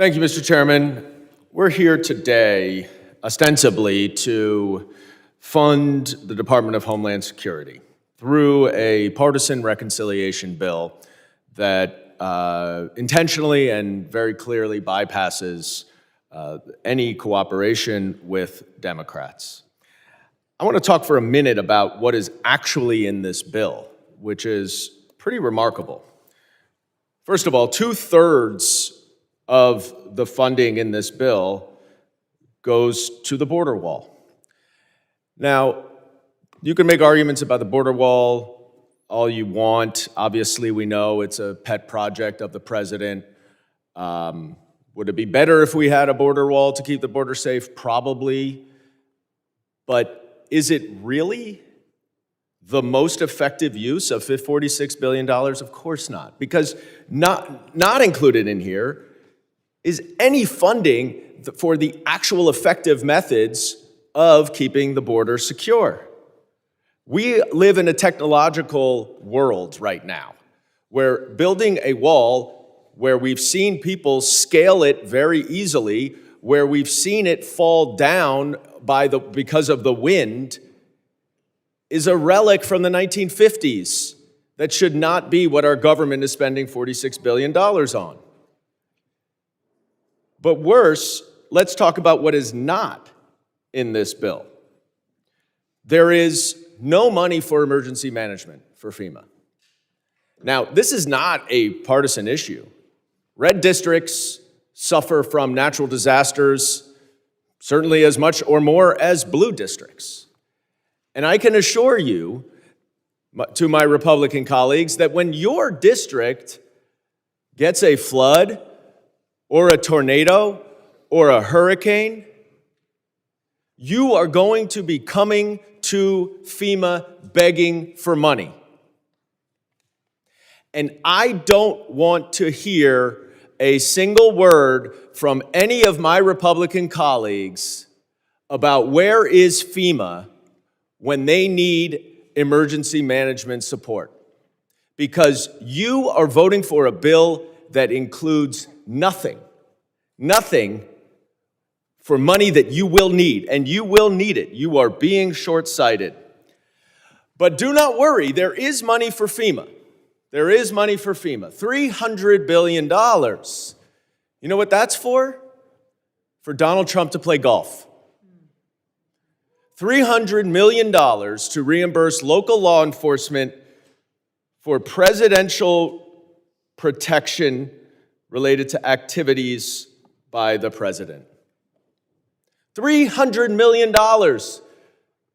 Thank you, Mr. Chairman. We're here today ostensibly to fund the Department of Homeland Security through a partisan reconciliation bill that intentionally and very clearly bypasses any cooperation with Democrats. I want to talk for a minute about what is actually in this bill, which is pretty remarkable. First of all, 2/3 of the funding in this bill goes to the border wall. Now, you can make arguments about the border wall all you want. Obviously, we know it's a pet project of the president. Would it be better if we had a border wall to keep the border safe? Probably. But is it really the most effective use of $46 billion? Of course not. Because not included in here is any funding for the actual effective methods of keeping the border secure. We live in a technological world right now where building a wall where we've seen people scale it very easily, where we've seen it fall down because of the wind, is a relic from the 1950s that should not be what our government is spending $46 billion on. But worse, let's talk about what is not in this bill. There is no money for emergency management for FEMA. Now, this is not a partisan issue. Red districts suffer from natural disasters certainly as much or more as blue districts. And I can assure you, to my Republican colleagues, that when your district gets a flood or a tornado or a hurricane, you are going to be coming to FEMA begging for money. And I don't want to hear a single word from any of my Republican colleagues about where is FEMA when they need emergency management support. Because you are voting for a bill that includes nothing for money that you will need, and you will need it. You are being short-sighted. But do not worry, there is money for FEMA. There is money for FEMA, $300 billion. You know what that's for? For Donald Trump to play golf. $300 million to reimburse local law enforcement for presidential protection related to activities by the president. $300 million.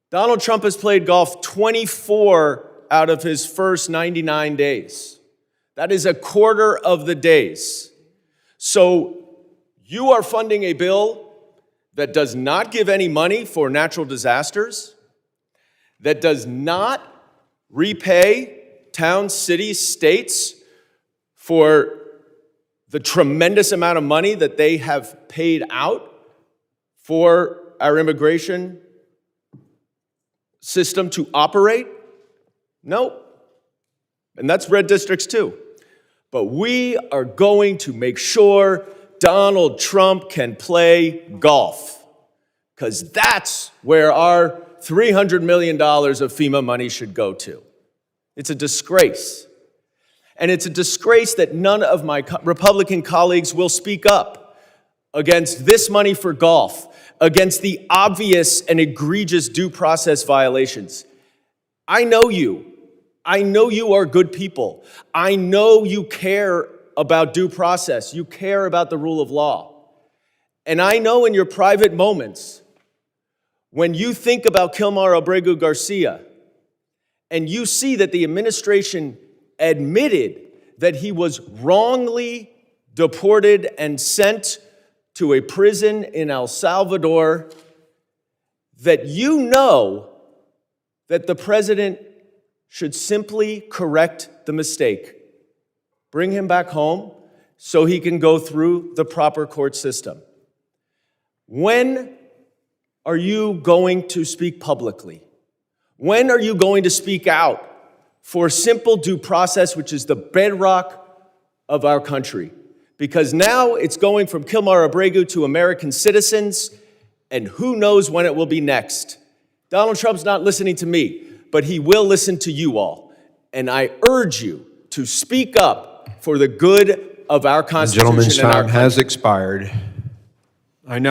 Donald Trump has played golf 24 out of his first 99 days. That is a quarter of the days. So you are funding a bill that does not give any money for natural disasters, that does not repay towns, cities, states for the tremendous amount of money that they have paid out for our immigration system to operate? Nope. And that's red districts too. But we are going to make sure Donald Trump can play golf, because that's where our $300 million of FEMA money should go to. It's a disgrace. And it's a disgrace that none of my Republican colleagues will speak up against this money for golf, against the obvious and egregious due process violations. I know you. I know you are good people. I know you care about due process. You care about the rule of law. And I know in your private moments, when you think about Kilmar Abregu Garcia, and you see that the administration admitted that he was wrongly deported and sent to a prison in El Salvador, that you know that the president should simply correct the mistake. Bring him back home so he can go through the proper court system. When are you going to speak publicly? When are you going to speak out for simple due process, which is the bedrock of our country? because now it's going from Kilmar Abregu to American citizens, and who knows when it will be next. Donald Trump's not listening to me, but he will listen to you all. And I urge you to speak up for the good of our Constitution. The gentleman's time has expired.